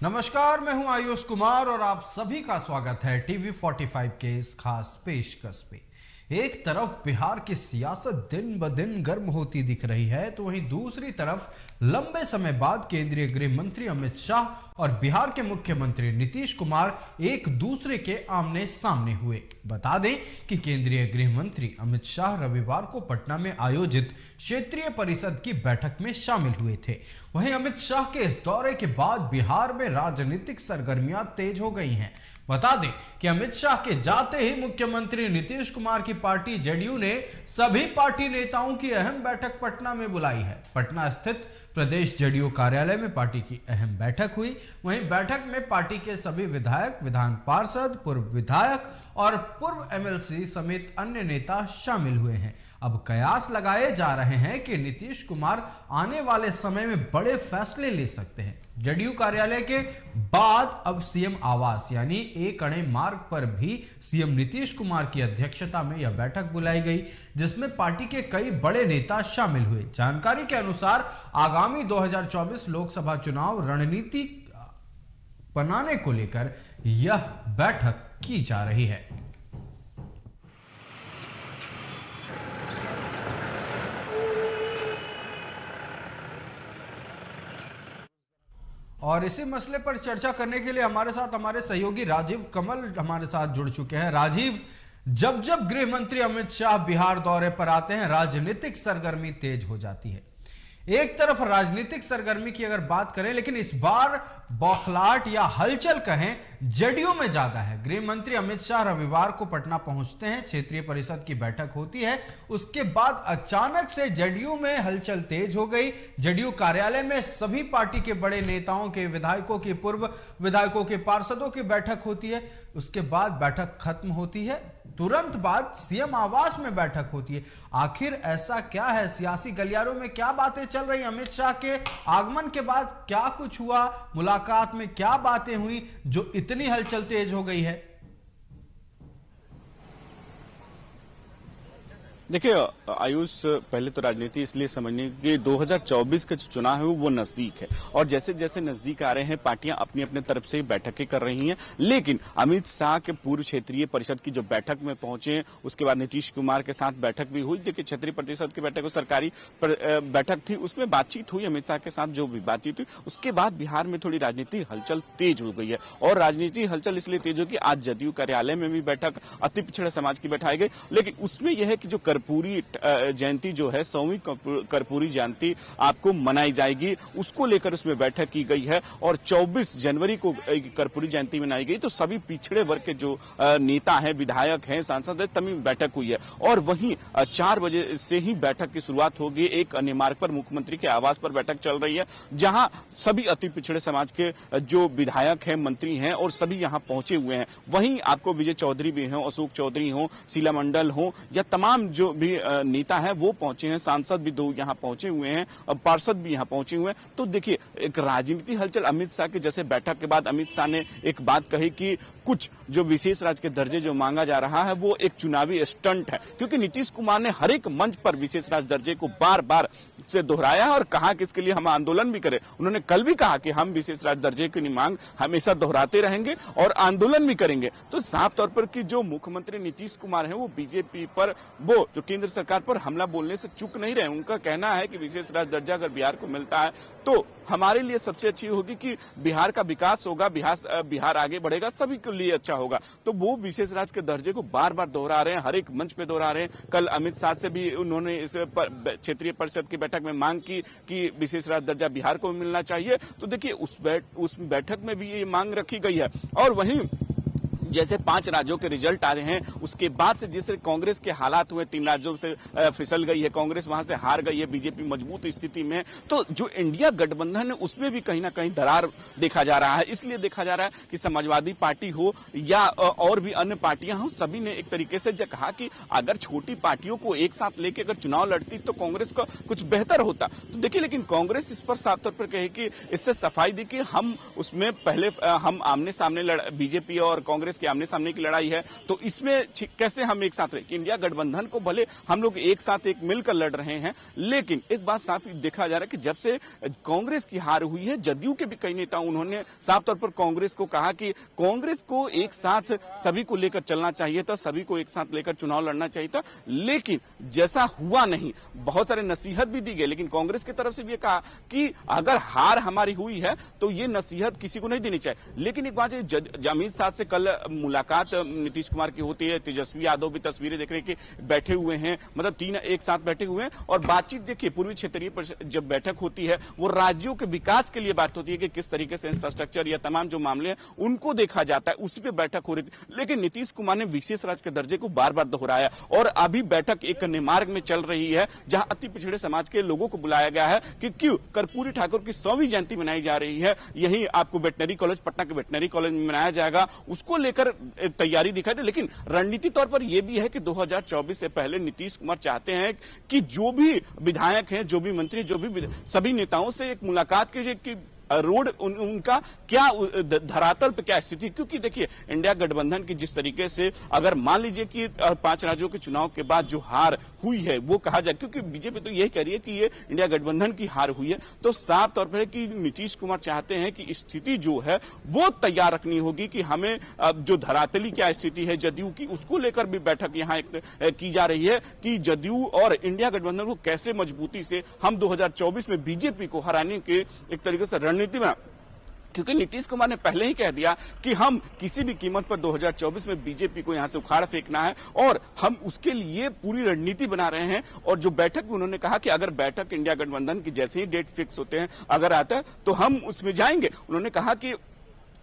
नमस्कार, मैं हूं आयुष कुमार और आप सभी का स्वागत है टीवी 45 के इस खास पेशकश पे। एक तरफ बिहार की सियासत दिन ब दिन गर्म होती दिख रही है, तो वहीं दूसरी तरफ लंबे समय बाद केंद्रीय गृह मंत्री अमित शाह और बिहार के मुख्यमंत्री नीतीश कुमार एक दूसरे के आमने सामने हुए। बता दें कि केंद्रीय गृह मंत्री अमित शाह रविवार को पटना में आयोजित क्षेत्रीय परिषद की बैठक में शामिल हुए थे। वहीं अमित शाह के इस दौरे के बाद बिहार में राजनीतिक सरगर्मियां तेज हो गई हैं। बता दें कि अमित शाह के जाते ही मुख्यमंत्री नीतीश कुमार की पार्टी जेडीयू ने सभी पार्टी नेताओं की अहम बैठक पटना में बुलाई है। पटना स्थित प्रदेश जेडीयू कार्यालय में पार्टी की अहम बैठक हुई। वहीं बैठक में पार्टी के सभी विधायक, विधान पार्षद, पूर्व विधायक और पूर्व एमएलसी समेत अन्य नेता शामिल हुए हैं। अब कयास लगाए जा रहे हैं कि नीतीश कुमार आने वाले समय में बड़े फैसले ले सकते हैं। जेडीयू कार्यालय के बाद अब सीएम आवास यानी एक अणे मार्ग पर भी सीएम नीतीश कुमार की अध्यक्षता में यह बैठक बुलाई गई, जिसमें पार्टी के कई बड़े नेता शामिल हुए। जानकारी के अनुसार आगामी 2024 लोकसभा चुनाव रणनीति बनाने को लेकर यह बैठक की जा रही है। और इसी मसले पर चर्चा करने के लिए हमारे साथ हमारे सहयोगी राजीव कमल हमारे साथ जुड़ चुके हैं। राजीव, जब जब गृह मंत्री अमित शाह बिहार दौरे पर आते हैं, राजनीतिक सरगर्मी तेज हो जाती है। एक तरफ राजनीतिक सरगर्मी की अगर बात करें, लेकिन इस बार बौखलाहट या हलचल कहें जेडीयू में ज्यादा है। गृह मंत्री अमित शाह रविवार को पटना पहुंचते हैं, क्षेत्रीय परिषद की बैठक होती है। उसके बाद अचानक से जेडीयू में हलचल तेज हो गई। जेडीयू कार्यालय में सभी पार्टी के बड़े नेताओं के, विधायकों की, पूर्व विधायकों के, पार्षदों की बैठक होती है। उसके बाद बैठक खत्म होती है, तुरंत बाद सीएम आवास में बैठक होती है। आखिर ऐसा क्या है? सियासी गलियारों में क्या बातें चल रही? अमित शाह के आगमन के बाद क्या कुछ हुआ? मुलाकात में क्या बातें हुई जो इतनी हलचल तेज हो गई है? देखिए आयुष, पहले तो राजनीति इसलिए समझने कि 2024 का जो चुनाव है वो नजदीक है और जैसे जैसे नजदीक आ रहे हैं पार्टियां अपनी अपने तरफ से बैठकें कर रही हैं। लेकिन अमित शाह के पूर्व क्षेत्रीय परिषद की जो बैठक में पहुंचे, उसके बाद नीतीश कुमार के साथ बैठक भी हुई। देखिए क्षेत्रीय परिषद की बैठक सरकारी बैठक थी, उसमें बातचीत हुई अमित शाह के साथ, जो भी बातचीत हुई उसके बाद बिहार में थोड़ी राजनीति हलचल तेज हो गई है। और राजनीति हलचल इसलिए तेज हो कि आज जदयू कार्यालय में भी बैठक अति पिछड़े समाज की बैठाई गई। लेकिन उसमें यह है कि जो कर्पूरी जयंती जो है, 100वीं कर्पूरी जयंती आपको मनाई जाएगी, उसको लेकर उसमें बैठक की गई है। और 24 जनवरी को कर्पूरी जयंती मनाई गई, तो सभी पिछड़े वर्ग के जो नेता हैं, विधायक हैं, सांसद हैं, तभी बैठक हुई है। और वहीं 4 बजे से ही बैठक की शुरुआत होगी। एक अन्य मार्ग पर मुख्यमंत्री के आवास पर बैठक चल रही है, जहां सभी अति पिछड़े समाज के जो विधायक हैं, मंत्री हैं और सभी यहां पहुंचे हुए हैं। वहीं आपको विजय चौधरी भी हो, अशोक चौधरी हो, शीला मंडल हो, या तमाम जो भी नेता है वो पहुंचे हैं। सांसद भी 2 यहां पहुंचे हुए हैं, पार्षद भी यहां पहुंचे हुए हैं। तो देखिए एक राजनीति हलचल। अमित शाह के जैसे बैठक के बाद अमित शाह ने एक बात कही कि कुछ जो विशेष राज्य के दर्जे जो मांगा जा रहा है वो एक चुनावी स्टंट है, क्योंकि नीतीश कुमार ने हर एक मंच पर विशेष राज्य दर्जे को बार बार से दोहराया और कहा कि इसके लिए हम आंदोलन भी करें। उन्होंने कल भी कहा कि हम विशेष राज्य दर्जे की मांग हमेशा दोहराते रहेंगे और आंदोलन भी करेंगे। तो साफ तौर पर कि जो मुख्यमंत्री नीतीश कुमार है वो बीजेपी पर, वो जो केंद्र सरकार पर हमला बोलने से चूक नहीं रहे। उनका कहना है कि विशेष राज्य दर्जा अगर बिहार को मिलता है तो हमारे लिए सबसे अच्छी होगी कि बिहार का विकास होगा, बिहार आगे बढ़ेगा, सभी के लिए अच्छा होगा। तो वो विशेष राज्य के दर्जे को बार बार दोहरा रहे हैं, हर एक मंच पे दोहरा रहे हैं। कल अमित शाह से भी उन्होंने इस क्षेत्रीय परिषद की बैठक में मांग की कि विशेष राज्य दर्जा बिहार को मिलना चाहिए। तो देखिए उस बैठक में भी ये मांग रखी गई है। और वहीं जैसे 5 राज्यों के रिजल्ट आ रहे हैं, उसके बाद से जिस कांग्रेस के हालात हुए, 3 राज्यों से फिसल गई है कांग्रेस, वहां से हार गई है, बीजेपी मजबूत स्थिति में। तो जो इंडिया गठबंधन है उसमें भी कहीं ना कहीं दरार देखा जा रहा है। इसलिए देखा जा रहा है कि समाजवादी पार्टी हो या और भी अन्य पार्टियां हो, सभी ने एक तरीके से कहा कि अगर छोटी पार्टियों को एक साथ लेकर अगर चुनाव लड़ती तो कांग्रेस का कुछ बेहतर होता। तो देखिए लेकिन कांग्रेस इस पर साफ तौर पर कहे कि इससे सफाई दी कि हम उसमें पहले हम आमने सामने बीजेपी और कांग्रेस की आमने सामने की लड़ाई है, तो इसमें कैसे हम एक साथ रहे कि इंडिया गठबंधन को भले हम लोग एक साथ एक मिलकर लड़ रहे हैं, लेकिन एक बात साफ देखा जा रहा है कि जब से कांग्रेस की हार हुई है, जदयू के भी कई नेता उन्होंने साफ तौर पर कांग्रेस को कहा कि कांग्रेस को एक साथ सभी को लेकर चलना चाहिए था, सभी को एक साथ लेकर चुनाव लड़ना चाहिए था, लेकिन जैसा हुआ नहीं। बहुत सारे नसीहत भी दी गई, लेकिन कांग्रेस की तरफ से भी कहा कि अगर हार हमारी हुई है तो ये नसीहत किसी को नहीं देनी चाहिए। लेकिन एक बात अमित शाह से कल मुलाकात नीतीश कुमार की होती है, तेजस्वी यादव भी तस्वीरें देख रहे हैं कि बैठे हुए हैं, मतलब तीन एक साथ बैठे हुए हैं और बातचीत देखिए पूर्वी क्षेत्रीय जब बैठक होती है वो राज्यों के विकास के लिए बात होती है कि किस तरीके से इंफ्रास्ट्रक्चर या तमाम जो मामले हैं उनको देखा जाता है, उसी पे बैठक हो रही थी। लेकिन नीतीश कुमार ने विशेष राज्य के दर्जे को बार बार दोहराया और अभी बैठक एक मार्ग में चल रही है जहां अति पिछड़े समाज के लोगों को बुलाया गया है कि क्यों कर्पूरी ठाकुर की 100वीं जयंती मनाई जा रही है, यही आपको वेटनरी कॉलेज पटना के वेटनरी कॉलेज में मनाया जाएगा, उसको लेकर तैयारी दिखाई दे। लेकिन रणनीति तौर पर यह भी है कि 2024 से पहले नीतीश कुमार चाहते हैं कि जो भी विधायक हैं, जो भी मंत्री, जो भी सभी नेताओं से एक मुलाकात कीजिए कि रोड उनका क्या धरातल पे क्या स्थिति, क्योंकि देखिए इंडिया गठबंधन की जिस तरीके से अगर मान लीजिए कि 5 राज्यों के चुनाव के बाद जो हार हुई है वो कहा जाए, क्योंकि बीजेपी तो यही कह रही है कि ये इंडिया गठबंधन की हार हुई है, तो साफ तौर पर है कि नीतीश कुमार चाहते हैं कि स्थिति जो है वो तैयार रखनी होगी कि हमें जो धरातली क्या स्थिति है जदयू की, उसको लेकर भी बैठक यहाँ की जा रही है कि जदयू और इंडिया गठबंधन को कैसे मजबूती से हम 2024 में बीजेपी को हराने के एक तरीके से रणनीति में, क्योंकि नीतीश कुमार ने पहले ही कह दिया कि हम किसी भी कीमत पर 2024 में बीजेपी को यहां से उखाड़ फेंकना है और हम उसके लिए पूरी रणनीति बना रहे हैं। और जो बैठक में उन्होंने कहा कि अगर बैठक इंडिया गठबंधन की जैसे ही डेट फिक्स होते हैं अगर आता है तो हम उसमें जाएंगे। उन्होंने कहा कि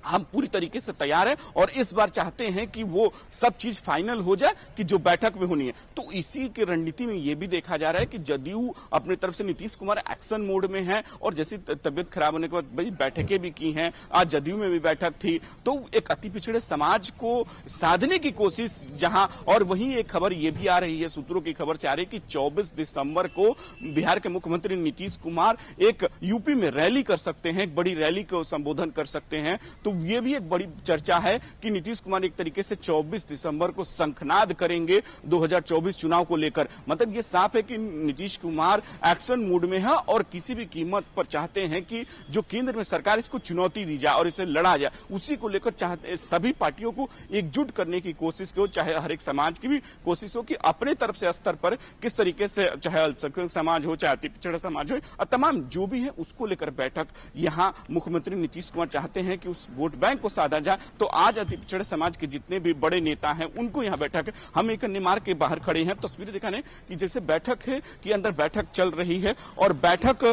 हम पूरी तरीके से तैयार हैं और इस बार चाहते हैं कि वो सब चीज फाइनल हो जाए कि जो बैठक में होनी है। तो इसी की रणनीति में यह भी देखा जा रहा है कि जदयू अपनी तरफ से नीतीश कुमार एक्शन मोड में है और जैसी तबियत खराब होने के बाद बड़ी बैठकें भी की हैं, आज जदयू में भी बैठक थी, तो एक अति पिछड़े समाज को साधने की कोशिश जहां, और वहीं एक खबर यह भी आ रही है, सूत्रों की खबर से आ रही है कि 24 दिसंबर को बिहार के मुख्यमंत्री नीतीश कुमार एक यूपी में रैली कर सकते हैं, एक बड़ी रैली को संबोधन कर सकते हैं। तो ये भी एक बड़ी चर्चा है कि नीतीश कुमार एक तरीके से 24 दिसंबर को शंखनाद करेंगे 2024 चुनाव को लेकर। मतलब ये साफ है कि नीतीश कुमार एक्शन मूड में है और किसी भी कीमत पर चाहते हैं कि जो केंद्र में सरकार इसको चुनौती दी जाए और इसे लड़ा जाए, उसी को लेकर चाहते सभी पार्टियों को एकजुट करने की कोशिश हो, चाहे हर एक समाज की भी कोशिश हो कि अपने तरफ से स्तर पर किस तरीके से, चाहे अल्पसंख्यक समाज हो, चाहे अति पिछड़ा समाज हो, और तमाम जो भी है उसको लेकर बैठक यहाँ मुख्यमंत्री नीतीश कुमार चाहते हैं कि उस वोट बैंक को साधा जाए। तो आज अति पिछड़े समाज के जितने भी बड़े नेता हैं उनको यहाँ बैठक है। हम एक निमार के बाहर खड़े हैं, तस्वीरें दिखाने कि जैसे बैठक है कि अंदर बैठक चल रही है और बैठक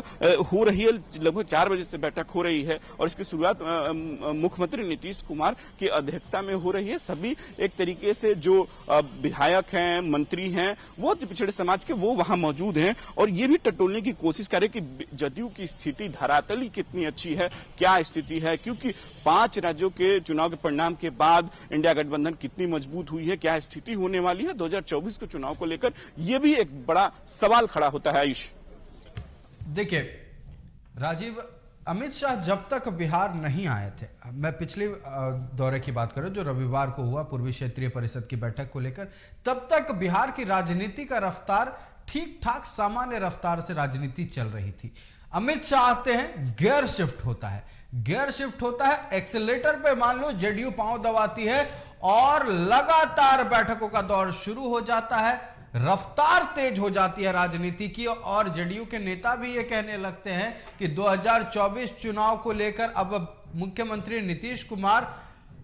हो रही है, लगभग 4 बजे से बैठक हो रही है और इसकी शुरुआत मुख्यमंत्री नीतीश कुमार की अध्यक्षता में हो रही है। सभी एक तरीके से जो विधायक हैं, मंत्री हैं, वो अति पिछड़े समाज के वो वहां मौजूद हैं और ये भी टटोलने की कोशिश करें कि जदयू की स्थिति धरातली कितनी अच्छी है, क्या स्थिति है, क्योंकि 5 राज्यों के चुनाव के परिणाम के बाद इंडिया गठबंधन कितनी मजबूत हुई है, क्या स्थिति होने वाली है 2024 के चुनाव को लेकर, यह भी एक बड़ा सवाल खड़ा होता है। आयुष, देखिए राजीव, अमित शाह जब तक बिहार नहीं आए थे, मैं पिछले दौरे की बात करूं जो रविवार को हुआ पूर्वी क्षेत्रीय परिषद की बैठक को लेकर, तब तक बिहार की राजनीति का रफ्तार ठीक ठाक सामान्य रफ्तार से राजनीति चल रही थी। अमित शाह आते हैं, गियर शिफ्ट होता है, गियर शिफ्ट होता है, एक्सीलरेटर पे मान लो जदयू पांव दबाती है और लगातार बैठकों का दौर शुरू हो जाता है, रफ्तार तेज हो जाती है राजनीति की और जदयू के नेता भी ये कहने लगते हैं कि 2024 चुनाव को लेकर अब मुख्यमंत्री नीतीश कुमार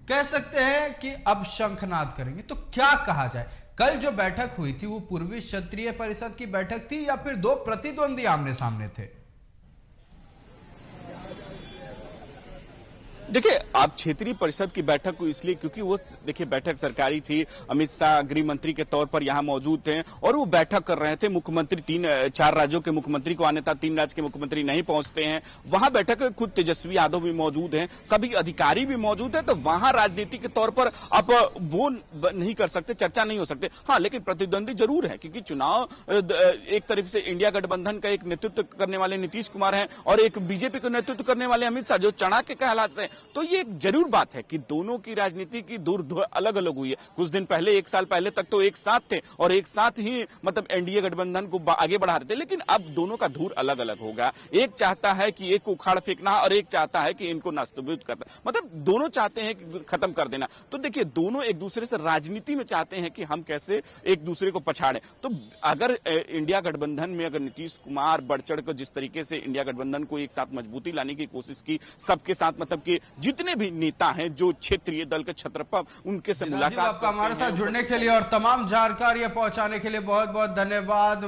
कह सकते हैं कि अब शंखनाद करेंगे। तो क्या कहा जाए, कल जो बैठक हुई थी वो पूर्वी क्षेत्रीय परिषद की बैठक थी या फिर 2 प्रतिद्वंदी आमने सामने थे? देखिए, आप क्षेत्रीय परिषद की बैठक को इसलिए क्योंकि वो देखिए बैठक सरकारी थी, अमित शाह गृह मंत्री के तौर पर यहां मौजूद थे और वो बैठक कर रहे थे। मुख्यमंत्री 4 राज्यों के मुख्यमंत्री को आने था, 3 राज्य के मुख्यमंत्री नहीं पहुंचते हैं। वहां बैठक खुद तेजस्वी यादव भी मौजूद हैं, सभी अधिकारी भी मौजूद हैं, तो वहां राजनीति के तौर पर आप वो नहीं कर सकते, चर्चा नहीं हो सकते। हाँ, लेकिन प्रतिद्वंदी जरूर है क्योंकि चुनाव एक तरफ से इंडिया गठबंधन का एक नेतृत्व करने वाले नीतीश कुमार हैं और एक बीजेपी का नेतृत्व करने वाले अमित शाह जो चढ़ा के कहलाते हैं। तो ये एक जरूर बात है कि दोनों की राजनीति की दूर अलग अलग हुई है। कुछ दिन पहले, एक साल पहले तक तो एक साथ थे और एक साथ ही मतलब एनडीए गठबंधन को आगे बढ़ा रहे थे, लेकिन अब दोनों का धूर अलग अलग होगा। एक चाहता है कि एक को उखाड़ फेंकना और एक चाहता है कि इनको नस्तभूत करना, मतलब दोनों चाहते हैं कि खत्म कर देना। तो देखिए, दोनों एक दूसरे से राजनीति में चाहते हैं कि हम कैसे एक दूसरे को पछाड़ें। तो अगर इंडिया गठबंधन में अगर नीतीश कुमार बढ़ चढ़ कर जिस तरीके से इंडिया गठबंधन को एक साथ मजबूती लाने की कोशिश की, सबके साथ मतलब कि जितने भी नेता हैं जो क्षेत्रीय दल के छत्रपा, उनके से मुलाकात, आपका हमारे साथ जुड़ने के लिए और तमाम जानकारियां पहुंचाने के लिए बहुत बहुत धन्यवाद।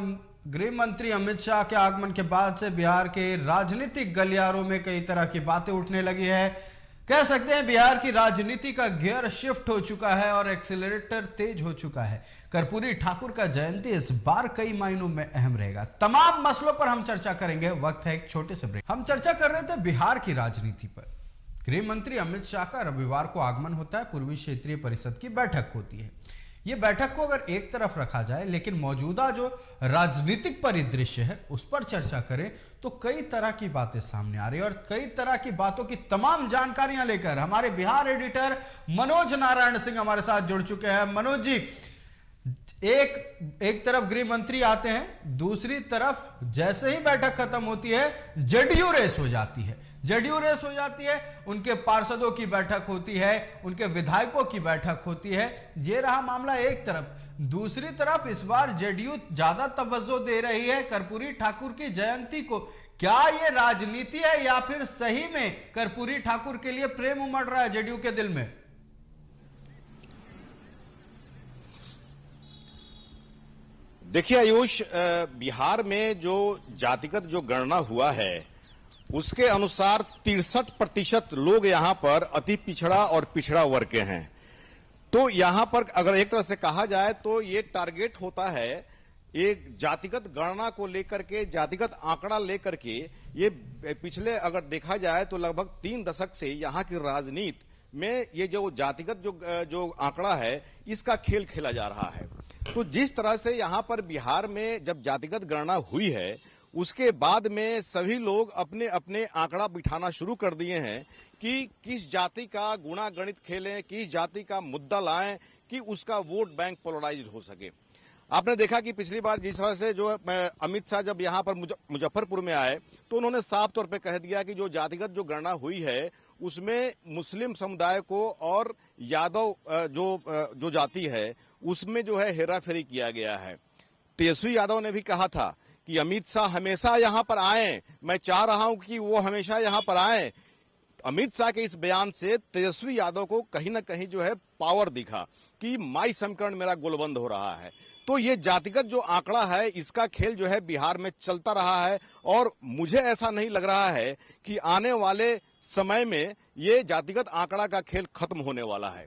गृह मंत्री अमित शाह के आगमन के बाद से बिहार के राजनीतिक गलियारों में कई तरह की बातें उठने लगी है। कह सकते हैं बिहार की राजनीति का गियर शिफ्ट हो चुका है और एक्सीलरेटर तेज हो चुका है। कर्पूरी ठाकुर का जयंती इस बार कई मायनों में अहम रहेगा। तमाम मसलों पर हम चर्चा करेंगे। वक्त है एक छोटे से ब्रेक। हम चर्चा कर रहे थे बिहार की राजनीति पर। गृह मंत्री अमित शाह का रविवार को आगमन होता है, पूर्वी क्षेत्रीय परिषद की बैठक होती है। ये बैठक को अगर एक तरफ रखा जाए, लेकिन मौजूदा जो राजनीतिक परिदृश्य है उस पर चर्चा करें तो कई तरह की बातें सामने आ रही है और कई तरह की बातों की तमाम जानकारियां लेकर हमारे बिहार एडिटर मनोज नारायण सिंह हमारे साथ जुड़ चुके हैं। मनोज जी, एक तरफ गृह मंत्री आते हैं, दूसरी तरफ जैसे ही बैठक खत्म होती है जेडीयू रेस हो जाती है। जेडीयू रेस हो जाती है, उनके पार्षदों की बैठक होती है, उनके विधायकों की बैठक होती है। ये रहा मामला एक तरफ। दूसरी तरफ इस बार जेडीयू ज्यादा तवज्जो दे रही है कर्पूरी ठाकुर की जयंती को। क्या ये राजनीति है या फिर सही में कर्पूरी ठाकुर के लिए प्रेम उमड़ रहा है जेडीयू के दिल में? देखिए आयुष, बिहार में जो जातिगत जो गणना हुआ है उसके अनुसार 63% लोग यहां पर अति पिछड़ा और पिछड़ा वर्ग के हैं। तो यहां पर अगर एक तरह से कहा जाए तो ये टारगेट होता है एक जातिगत गणना को लेकर के, जातिगत आंकड़ा लेकर के। ये पिछले अगर देखा जाए तो लगभग 3 दशक से यहां की राजनीति में ये जो जातिगत जो आंकड़ा है इसका खेल खेला जा रहा है। तो जिस तरह से यहां पर बिहार में जब जातिगत गणना हुई है उसके बाद में सभी लोग अपने अपने आंकड़ा बिठाना शुरू कर दिए हैं कि किस जाति का गुणागणित खेलें, किस जाति का मुद्दा लाएं कि उसका वोट बैंक पोलराइज्ड हो सके। आपने देखा कि पिछली बार जिस तरह से जो अमित शाह जब यहां पर मुजफ्फरपुर में आए तो उन्होंने साफ तौर पे कह दिया कि जो जातिगत जो गणना हुई है उसमें मुस्लिम समुदाय को और यादव जो जाति है उसमें जो है हेराफेरी किया गया है। तेजस्वी यादव ने भी कहा था कि अमित शाह हमेशा यहां पर आए, मैं चाह रहा हूं कि वो हमेशा यहां पर आए। अमित शाह के इस बयान से तेजस्वी यादव को कहीं ना कहीं जो है पावर दिखा कि माई समीकरण मेरा गोलबंद हो रहा है। तो ये जातिगत जो आंकड़ा है इसका खेल जो है बिहार में चलता रहा है और मुझे ऐसा नहीं लग रहा है कि आने वाले समय में ये जातिगत आंकड़ा का खेल खत्म होने वाला है।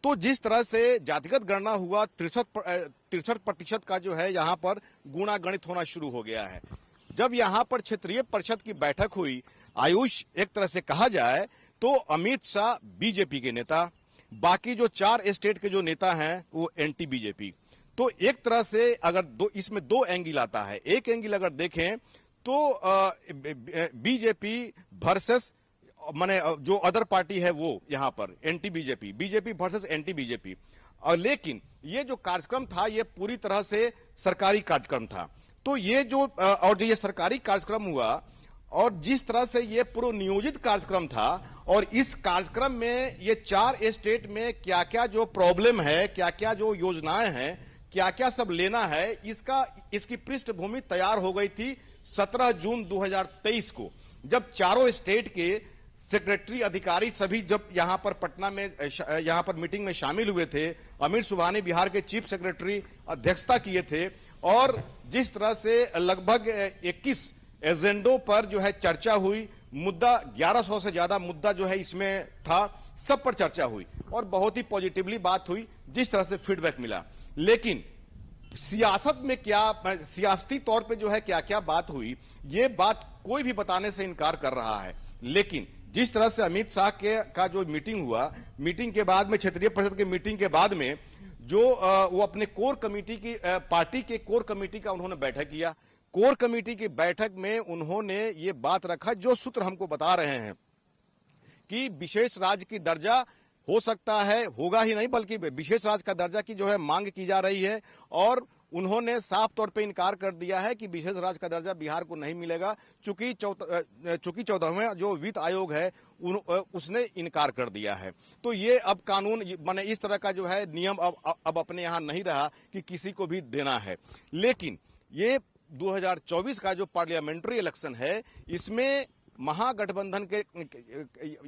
तो जिस तरह से जातिगत गणना हुआ 63% का जो है यहाँ पर गुणागणित होना शुरू हो गया है। जब यहाँ पर क्षेत्रीय परिषद की बैठक हुई आयुष, एक तरह से कहा जाए तो अमित शाह बीजेपी के नेता, बाकी जो 4 स्टेट के जो नेता हैं वो एंटी बीजेपी। तो एक तरह से अगर इसमें 2 एंगल आता है। एक एंगल अगर देखें तो बीजेपी वर्सेस माने जो अदर पार्टी है वो यहाँ पर anti BJP, BJP versus anti BJP. लेकिन ये जो कार्यक्रम था ये पूरी तरह से सरकारी कार्यक्रम था। तो ये जो ये सरकारी कार्यक्रम हुआ और जिस तरह से ये पूर्व नियोजित कार्यक्रम था और इस कार्यक्रम में ये 4 स्टेट में क्या क्या जो प्रॉब्लम है, क्या क्या जो योजनाएं हैं, क्या क्या सब लेना है, इसकी पृष्ठभूमि तैयार हो गई थी 17 जून 2023 को, जब चारों स्टेट के सेक्रेटरी अधिकारी सभी जब यहां पर पटना में यहां पर मीटिंग में शामिल हुए थे। अमित सुबहानी बिहार के चीफ सेक्रेटरी अध्यक्षता किए थे और जिस तरह से लगभग 21 एजेंडों पर जो है चर्चा हुई, मुद्दा 1100 से ज्यादा मुद्दा जो है इसमें था, सब पर चर्चा हुई और बहुत ही पॉजिटिवली बात हुई जिस तरह से फीडबैक मिला। लेकिन सियासत में क्या, सियासती तौर पे जो है क्या क्या बात हुई, ये बात कोई भी बताने से इनकार कर रहा है। लेकिन जिस तरह से अमित शाह का जो मीटिंग हुआ, मीटिंग के बाद में क्षेत्रीय परिषद की मीटिंग के बाद में जो वो अपने कोर कमेटी की पार्टी के कोर कमेटी का उन्होंने बैठक किया। कोर कमेटी की बैठक में उन्होंने ये बात रखा जो सूत्र हमको बता रहे हैं कि विशेष राज्य की दर्जा हो सकता है, होगा ही नहीं बल्कि विशेष राज्य का दर्जा की जो है मांग की जा रही है। और उन्होंने साफ तौर पे इनकार कर दिया है कि विशेष राज्य का दर्जा बिहार को नहीं मिलेगा, चूंकि 14वें जो वित्त आयोग है उसने इनकार कर दिया है। तो ये अब कानून माने इस तरह का जो है नियम अब अपने यहाँ नहीं रहा कि किसी को भी देना है। लेकिन ये 2024 का जो पार्लियामेंट्री इलेक्शन है, इसमें महागठबंधन के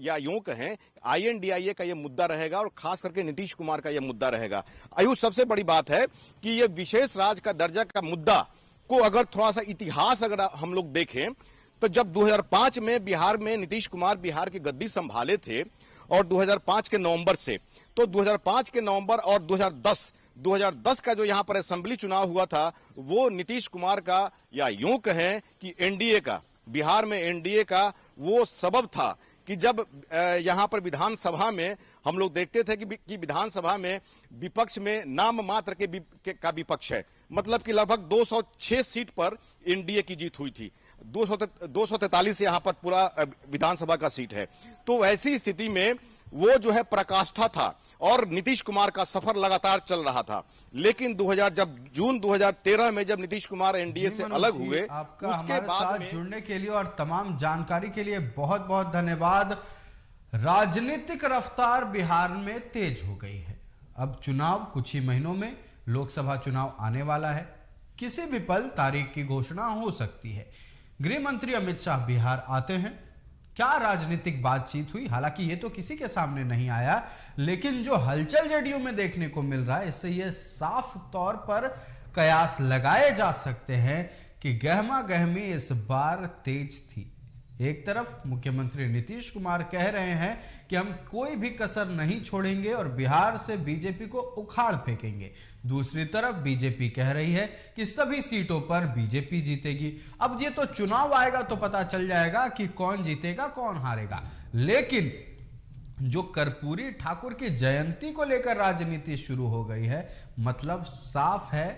या यूं कहें INDIA का यह मुद्दा रहेगा और खास करके नीतीश कुमार का यह मुद्दा रहेगा। आयुष, सबसे बड़ी बात है कि यह विशेष राज्य का दर्जा का मुद्दा को अगर थोड़ा सा इतिहास अगर हम लोग देखें तो जब 2005 में बिहार में नीतीश कुमार बिहार की गद्दी संभाले थे और 2005 के नवंबर से, तो 2005 के नवंबर और 2010 का जो यहां पर असेंबली चुनाव हुआ था वो नीतीश कुमार का या यूं कहें कि एनडीए का, बिहार में एनडीए का वो सबब था कि जब यहां पर विधानसभा में हम लोग देखते थे कि विधानसभा में विपक्ष में नाम मात्र का विपक्ष है, मतलब कि लगभग 206 सीट पर एनडीए की जीत हुई थी। 243 यहां पर पूरा विधानसभा का सीट है। तो ऐसी स्थिति में वो जो है पराकाष्ठा था और नीतीश कुमार का सफर लगातार चल रहा था। लेकिन जब जून 2013 में जब नीतीश कुमार एनडीए से अलग हुए, आपका उसके हमारे बाद साथ जुड़ने के लिए और तमाम जानकारी के लिए बहुत बहुत धन्यवाद। राजनीतिक रफ्तार बिहार में तेज हो गई है। अब चुनाव कुछ ही महीनों में, लोकसभा चुनाव आने वाला है, किसी भी पल तारीख की घोषणा हो सकती है। गृह मंत्री अमित शाह बिहार आते हैं। क्या राजनीतिक बातचीत हुई, हालांकि ये तो किसी के सामने नहीं आया, लेकिन जो हलचल जेडीयू में देखने को मिल रहा है, इससे ये साफ तौर पर कयास लगाए जा सकते हैं कि गहमा गहमी इस बार तेज थी। एक तरफ मुख्यमंत्री नीतीश कुमार कह रहे हैं कि हम कोई भी कसर नहीं छोड़ेंगे और बिहार से बीजेपी को उखाड़ फेंकेंगे। दूसरी तरफ बीजेपी कह रही है कि सभी सीटों पर बीजेपी जीतेगी। अब ये तो चुनाव आएगा तो पता चल जाएगा कि कौन जीतेगा कौन हारेगा। लेकिन जो कर्पूरी ठाकुर की जयंती को लेकर राजनीति शुरू हो गई है, मतलब साफ है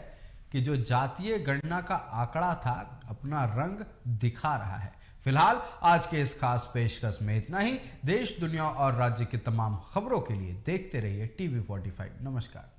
कि जो जातीय गणना का आंकड़ा था अपना रंग दिखा रहा है। फिलहाल आज के इस खास पेशकश में इतना ही। देश, दुनिया और राज्य की तमाम खबरों के लिए देखते रहिए TV45। नमस्कार।